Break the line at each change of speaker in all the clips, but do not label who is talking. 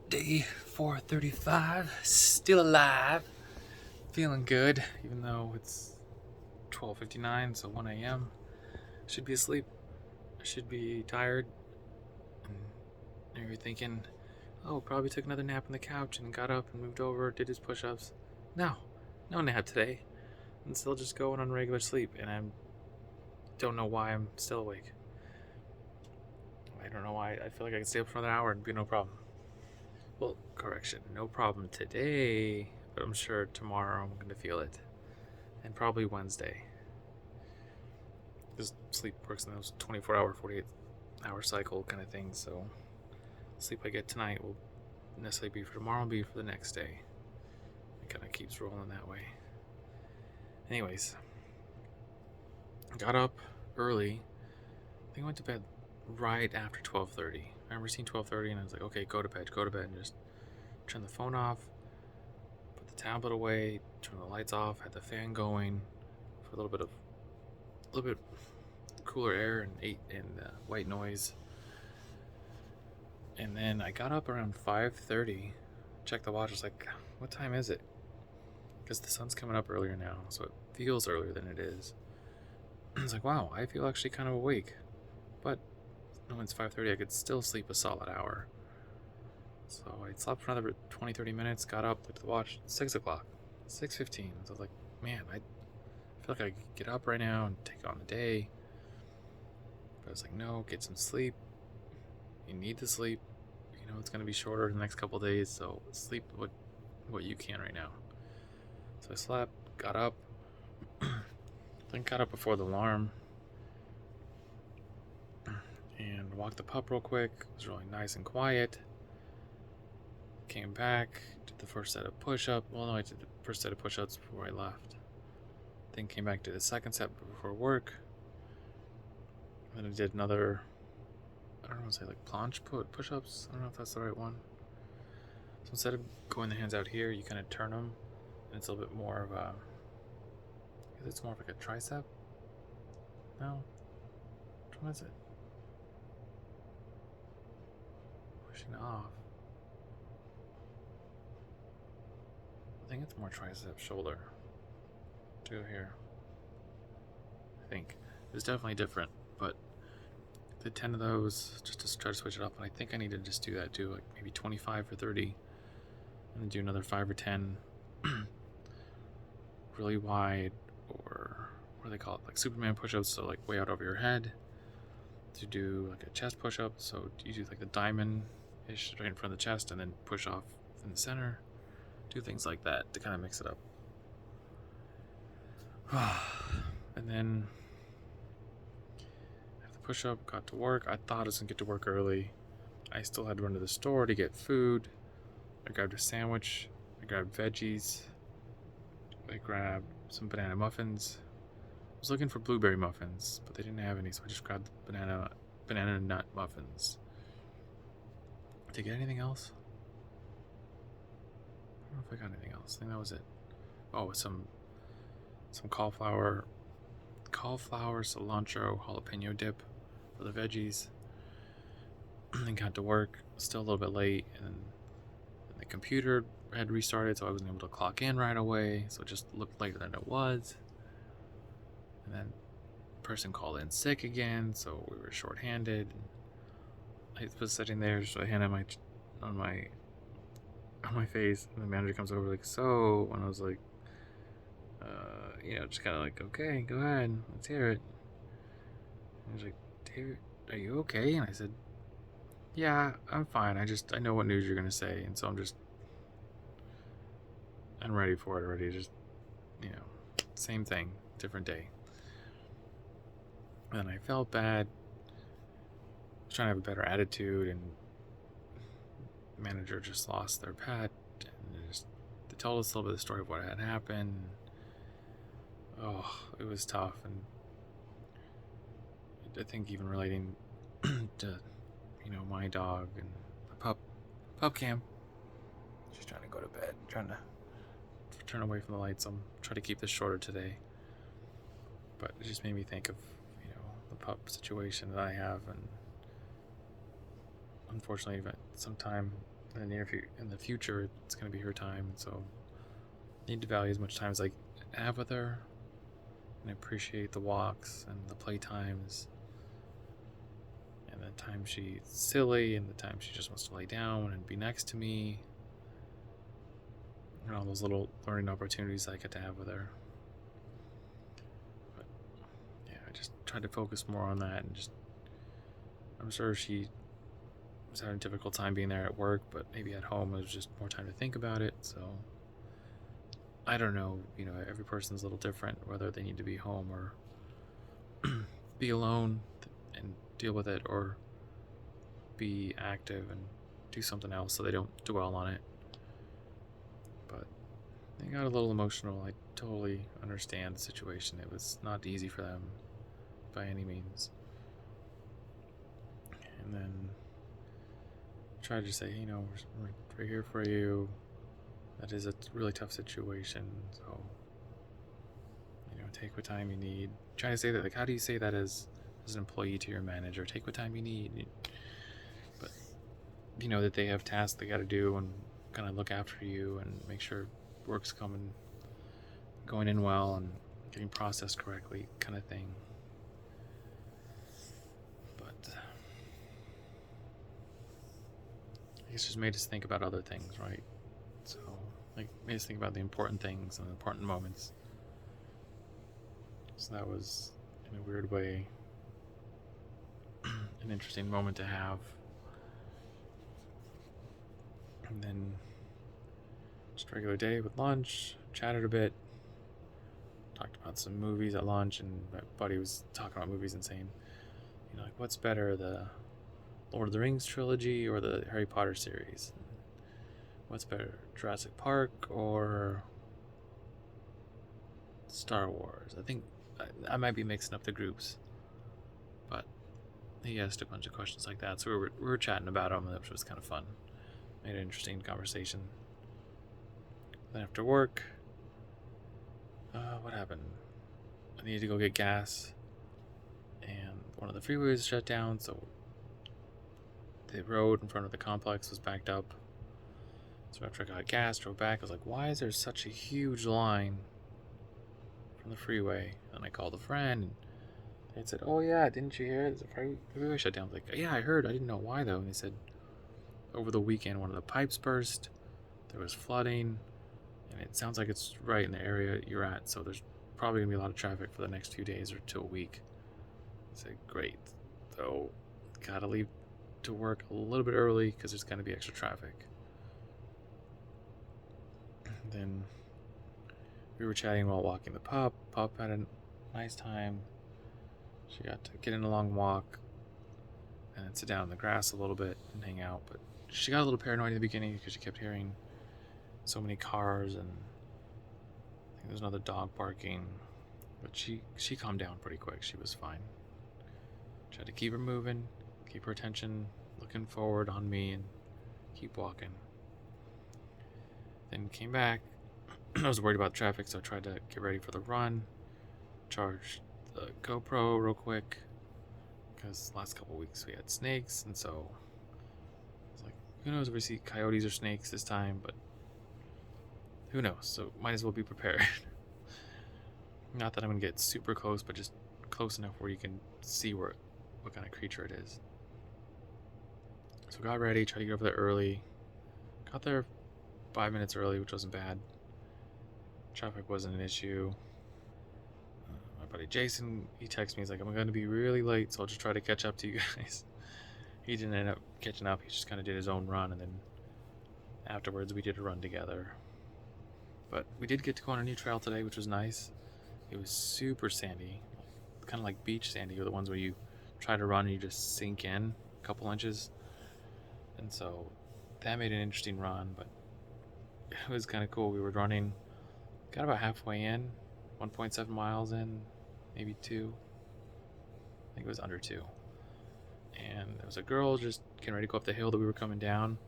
Day 435, still alive, feeling good, even though it's 12:59, so 1 a.m. Should be asleep. I should be tired. And you're thinking, oh, probably took another nap on the couch and got up and moved over, did his push-ups. No, no nap today. I'm still just going on regular sleep, and I don't know why I'm still awake. I don't know why. I feel like I can stay up for another hour and be no problem. Well, correction, no problem today, but I'm sure tomorrow I'm going to feel it. And probably Wednesday. Because sleep works in those 24-hour, 48-hour cycle kind of things, so sleep I get tonight will necessarily be for tomorrow, be for the next day. It kind of keeps rolling that way. Anyways, got up early. I think I went to bed right after 12:30. I remember seeing 12:30 and I was like, okay, go to bed, and just turn the phone off, put the tablet away, turn the lights off, had the fan going for a little bit cooler air and white noise. And then I got up around 5:30, checked the watch, I was like, what time is it? Because the sun's coming up earlier now, so it feels earlier than it is. I was like, wow, I feel actually kind of awake. But when it's 5:30, I could still sleep a solid hour. So I slept for another 20-30 minutes, got up, looked at the watch, 6 o'clock, 6:15. So I was like, man, I feel like I could get up right now and take on the day. But I was like, no, get some sleep. You need to sleep. You know it's going to be shorter the next couple days, so sleep what you can right now. So I slept, got up, then got up before the alarm, and walked the pup real quick. It was really nice and quiet. Came back, did the first set of push-ups. Well, no, I did the first set of push-ups before I left. Then came back to the second set before work. Then I did another, I don't know, say like planche push-ups. I don't know if that's the right one. So instead of going the hands out here, you kind of turn them, and it's a little bit more of a, I guess it's more of like a tricep. No, which one is it? Pushing off. I think it's more tricep shoulder. To go here. I think it was definitely different, but did 10 of those just to try to switch it up. And I think I need to just do that too, like maybe 25 or 30, and then do another 5 or 10 really wide, or what do they call it, like Superman push-ups, so like way out over your head, to do like a chest push-up. So you do like the diamond-ish right in front of the chest, and then push off in the center. Do things like that to kind of mix it up. And then after the push-up, got to work. I thought I was gonna get to work early. I still had to run to the store to get food. I grabbed a sandwich. I grabbed veggies. I grabbed some banana muffins. I was looking for blueberry muffins, but they didn't have any, so I just grabbed banana nut muffins. Did I get anything else? I don't know if I got anything else. I think that was it. Oh, some cauliflower cilantro jalapeno dip for the veggies. Then got to work, still a little bit late, and the computer had restarted, so I wasn't able to clock in right away, so it just looked later than it was. And then person called in sick again, so we were short-handed. I was sitting there, just a hand on my face, and the manager comes over like, so, and I was like, just kind of like, okay, go ahead, let's hear it. And he was like, David, are you okay? And I said, yeah, I'm fine. I know what news you're gonna say, and so I'm ready for it already. Just, same thing, different day. And I felt bad. I was trying to have a better attitude, and the manager just lost their pet, and they told us a little bit of the story of what had happened. Oh, it was tough, and I think even relating to, my dog and the pup cam. She's trying to go to bed, trying to turn away from the lights. I'm trying to keep this shorter today, but it just made me think of, the pup situation that I have, and unfortunately, sometime in the future, it's going to be her time. So I need to value as much time as I have with her, and appreciate the walks and the play times, and the time she's silly, and the time she just wants to lay down and be next to me, and all those little learning opportunities I get to have with her. But yeah, I just tried to focus more on that, and I'm sure she was having a difficult time being there at work, but maybe at home it was just more time to think about it. So I don't know, every person's a little different, whether they need to be home or be alone and deal with it, or be active and do something else so they don't dwell on it. But they got a little emotional. I totally understand the situation. It was not easy for them by any means. And then try to say, we're here for you. That is a really tough situation. So, take what time you need. Try to say that, like, how do you say that as an employee to your manager? Take what time you need. But, that they have tasks they got to do and kind of look after you and make sure work's going in well and getting processed correctly, kind of thing. But I guess just made us think about other things, right? So, made us think about the important things and the important moments. So that was, in a weird way, an interesting moment to have. And then just a regular day with lunch, chatted a bit, talked about some movies at lunch, and my buddy was talking about movies and saying, what's better, the Lord of the Rings trilogy or the Harry Potter series? What's better, Jurassic Park or Star Wars? I think I might be mixing up the groups, but he asked a bunch of questions like that, so we were chatting about them, which was kind of fun. Made an interesting conversation. Then after work, what happened? I needed to go get gas, and one of the freeways shut down, so the road in front of the complex was backed up. So after I got gas, drove back, I was like, why is there such a huge line from the freeway? And I called a friend, and they said, oh yeah, didn't you hear it? The freeway shut down. I was like, yeah, I heard. I didn't know why though. And they said, over the weekend, one of the pipes burst. There was flooding, and it sounds like it's right in the area you're at. So there's probably gonna be a lot of traffic for the next few days or to a week. I said, great. So gotta leave to work a little bit early because there's gonna be extra traffic. Then we were chatting while walking the pup. Pup had a nice time. She got to get in a long walk and then sit down in the grass a little bit and hang out. But she got a little paranoid in the beginning because she kept hearing so many cars, and I think there's another dog barking. But she calmed down pretty quick. She was fine. Tried to keep her moving, keep her attention looking forward on me, and keep walking. Then came back. I was worried about traffic, so I tried to get ready for the run. Charged the GoPro real quick because last couple weeks we had snakes, and so I was like, who knows if we see coyotes or snakes this time, but who knows, so might as well be prepared. Not that I'm gonna get super close, but just close enough where you can see what kind of creature it is. So got ready, tried to get over there early. Got there 5 minutes early, which wasn't bad. Traffic wasn't an issue. My buddy Jason, he texted me, he's like, I'm going to be really late, so I'll just try to catch up to you guys. He didn't end up catching up, he just kind of did his own run, and then afterwards we did a run together. But we did get to go on a new trail today, which was nice. It was super sandy, kind of like beach sandy, or the ones where you try to run and you just sink in a couple inches. And so that made an interesting run, but it was kind of cool. We were running, got about halfway in, 1.7 miles in, maybe 2. I think it was under 2. And there was a girl just getting ready to go up the hill that we were coming down.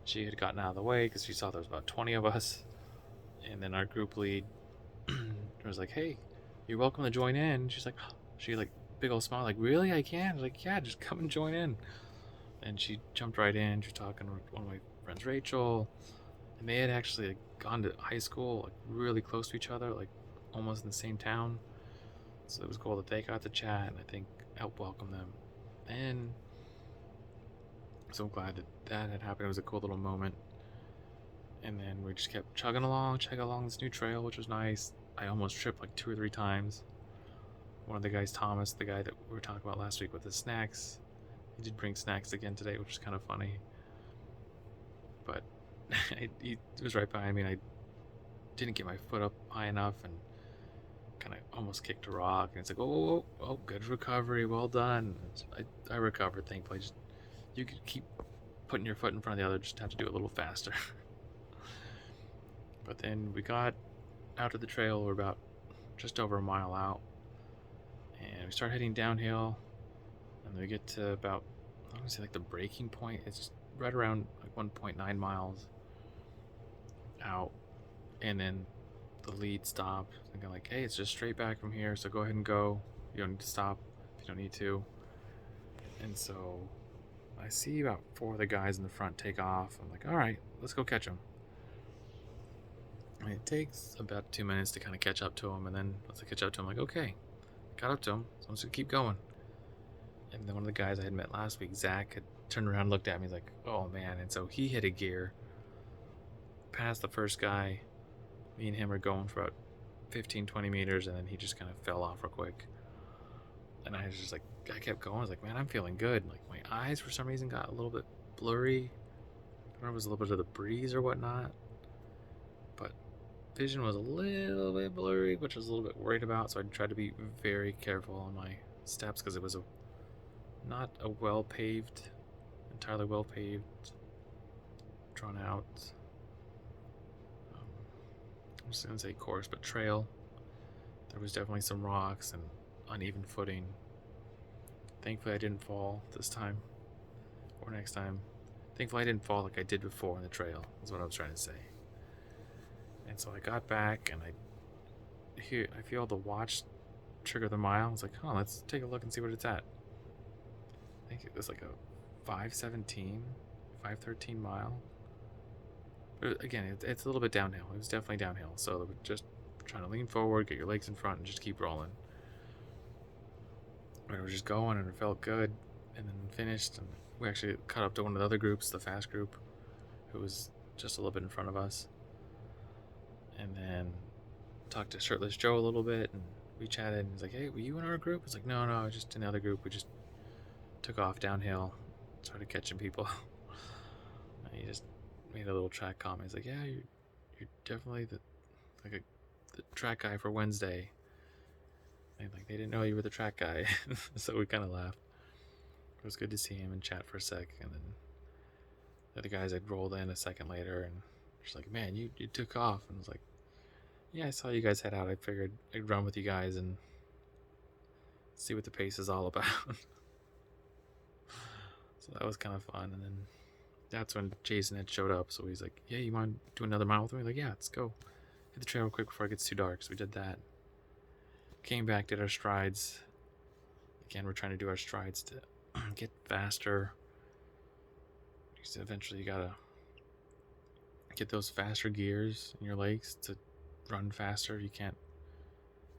She had gotten out of the way because she saw there was about 20 of us. And then our group lead was like, hey, you're welcome to join in. She's like, she like big old smile, like, really, I can? I was like, yeah, just come and join in. and she jumped right in. She was talking with one of my friends, Rachel, and they had actually like, gone to high school, like really close to each other, like almost in the same town. So it was cool that they got to chat, and I think helped welcome them. And I'm so glad that that had happened. It was a cool little moment. And then we just kept chugging along this new trail, which was nice. I almost tripped like 2 or 3 times. One of the guys, Thomas, the guy that we were talking about last week with the snacks, he did bring snacks again today, which is kind of funny. But he was right behind me, and I didn't get my foot up high enough and kind of almost kicked a rock. And it's like, oh, good recovery, well done. I recovered, thankfully. Just, you could keep putting your foot in front of the other, just have to do it a little faster. But then we got out of the trail. We're about just over a mile out, and we start heading downhill, and we get to about, I want to say like the breaking point. It's just right around like 1.9 miles out, and then the lead stopped, thinking like, hey, it's just straight back from here, so go ahead and go. You don't need to stop if you don't need to. And so I see about 4 of the guys in the front take off. I'm like, all right, let's go catch them. And it takes about 2 minutes to kind of catch up to them, and then once I catch up to them, I'm like, okay, got up to him, so I'm just gonna keep going. And then one of the guys I had met last week, Zach, had turned around and looked at me. He's like, oh man. And so he hit a gear past the first guy. Me and him are going for about 15-20 meters, and then he just kind of fell off real quick. And I was just like, I kept going. I was like, man, I'm feeling good. Like my eyes for some reason got a little bit blurry. I don't know if it was a little bit of the breeze or whatnot, but vision was a little bit blurry, which I was a little bit worried about. So I tried to be very careful on my steps, because it was not a entirely well paved, drawn out, I'm just gonna say course, but trail. There was definitely some rocks and uneven footing. Thankfully I didn't fall this time, or next time. Thankfully I didn't fall like I did before in the trail, is what I was trying to say. And so I got back, and I feel the watch trigger the mile. I was like, oh, let's take a look and see what it's at. I think it was like a 5:17, 5:13 mile. But again, it's a little bit downhill. It was definitely downhill. So just trying to lean forward, get your legs in front, and just keep rolling. And it was just going, and it felt good. And then finished, and we actually caught up to one of the other groups, the fast group, who was just a little bit in front of us. And then talked to Shirtless Joe a little bit, and we chatted, and he's like, hey, were you in our group? I was like, no, I was just in the other group. We just took off downhill, started catching people. And he just made a little track comment. He's like, yeah, you're definitely the track guy for Wednesday. And like, they didn't know you were the track guy. So we kind of laughed. It was good to see him and chat for a sec. And then the other guys had rolled in a second later, and just like, man, you took off. And I was like, yeah, I saw you guys head out. I figured I'd run with you guys and see what the pace is all about. So that was kind of fun. And then that's when Jason had showed up. So he's like, yeah, you want to do another mile with me? Like, yeah, let's go. Hit the trail real quick before it gets too dark. So we did that. Came back, did our strides. Again, we're trying to do our strides to get faster. Because eventually you gotta get those faster gears in your legs to run faster. You can't.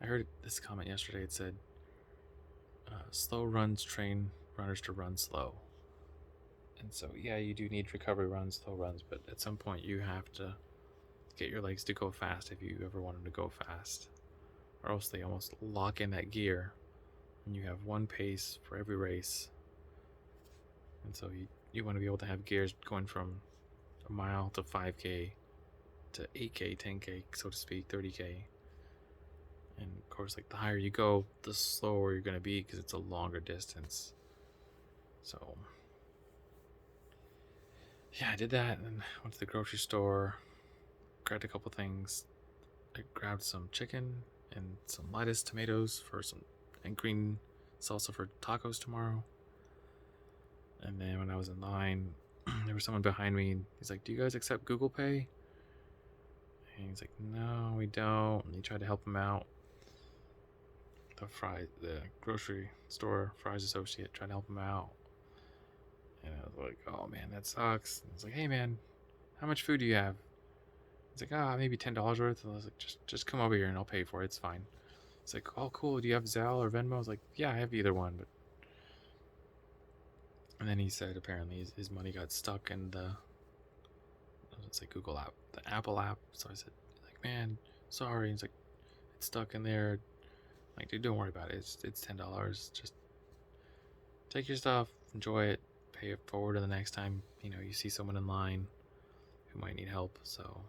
I heard this comment yesterday. It said, slow runs train runners to run slow. And so, yeah, you do need recovery runs, slow runs, but at some point you have to get your legs to go fast if you ever want them to go fast. Or else they almost lock in that gear, and you have one pace for every race. And so you want to be able to have gears going from a mile to 5K to 8K, 10K, so to speak, 30K. And of course, like the higher you go, the slower you're going to be, because it's a longer distance. So yeah, I did that, and then went to the grocery store, grabbed a couple things. I grabbed some chicken and some lettuce, tomatoes and green salsa for tacos tomorrow. And then when I was in line, there was someone behind me, and he's like, do you guys accept Google Pay? And he's like, no, we don't. And he tried to help him out. The grocery store fries associate tried to help him out. And I was like, oh man, that sucks. And I was like, hey man, how much food do you have? He's like, maybe $10 worth. And I was like, just come over here and I'll pay for it. It's fine. It's like, oh cool. Do you have Zelle or Venmo? I was like, yeah, I have either one. But and then he said apparently his money got stuck in the, let's say Google app, the Apple app. So I said, like, man, sorry. He's like, it's stuck in there. Like, dude, don't worry about it. It's $10. Just take your stuff, enjoy it, pay it forward to the next time you see someone in line who might need help. So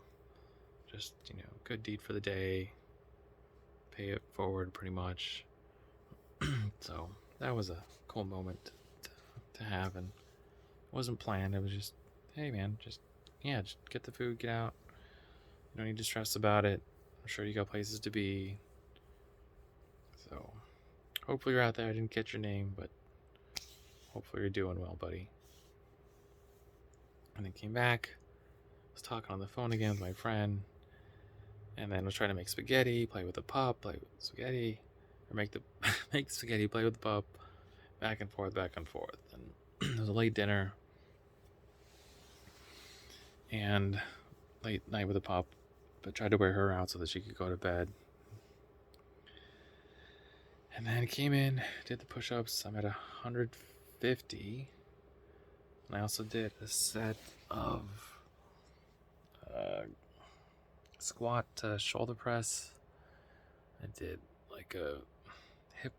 just good deed for the day. Pay it forward, pretty much. So that was a cool moment to have, and it wasn't planned. It was just, hey man, just get the food, get out. You don't need to stress about it. I'm sure you got places to be. So hopefully you're out there. I didn't get your name, but hopefully you're doing well, buddy. And then came back, was talking on the phone again with my friend, and then was trying to make spaghetti, play with the pup, play with spaghetti, or make spaghetti, play with the pup, back and forth. And it was a late dinner and late night with the pup, but tried to wear her out so that she could go to bed. And then came in, did the push-ups. I'm at 150. And I also did a set of squat shoulder press. I did like a hip,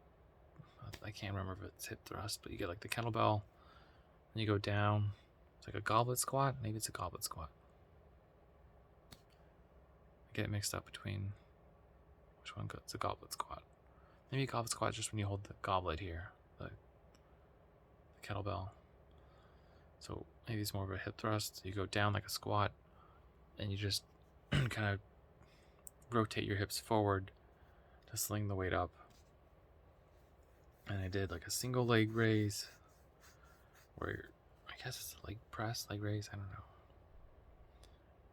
I can't remember if it's hip thrust, but you get like the kettlebell and you go down. It's like a goblet squat. Maybe it's a goblet squat. I get it mixed up between which one. It's a goblet squat. Maybe a goblet squat is just when you hold the goblet here, the kettlebell. So maybe it's more of a hip thrust. You go down like a squat and you just kind of rotate your hips forward to sling the weight up. And I did like a single leg raise, where I guess it's a leg press, leg raise, I don't know.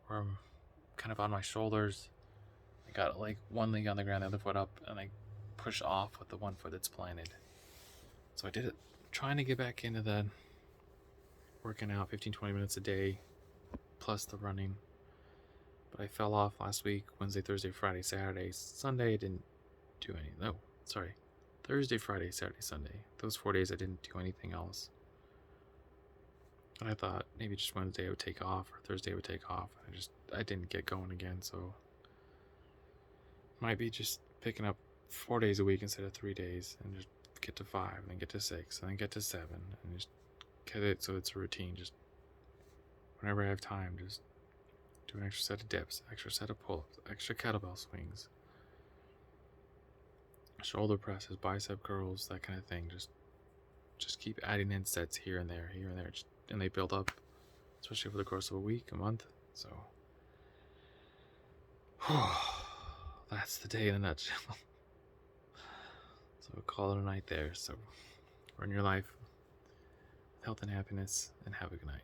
Where I'm kind of on my shoulders. I got like one leg on the ground, the other foot up, and I push off with the one foot that's planted. So I did it, trying to get back into the working out 15-20 minutes a day, plus the running. But I fell off last week, Wednesday, Thursday, Friday, Saturday, Sunday. I didn't do any. No, sorry. Thursday, Friday, Saturday, Sunday. Those 4 days I didn't do anything else. And I thought maybe just Wednesday I would take off, or Thursday I would take off. I didn't get going again, so might be just picking up 4 days a week instead of 3 days, and just get to 5, and then get to 6, and then get to 7, and just get it so it's a routine. Just whenever I have time, just do an extra set of dips, extra set of pull-ups, extra kettlebell swings, shoulder presses, bicep curls, that kind of thing. Just keep adding in sets here and there, and they build up, especially over the course of a week, a month. So that's the day in a nutshell. So call it a night there. So run your life with health and happiness, and have a good night.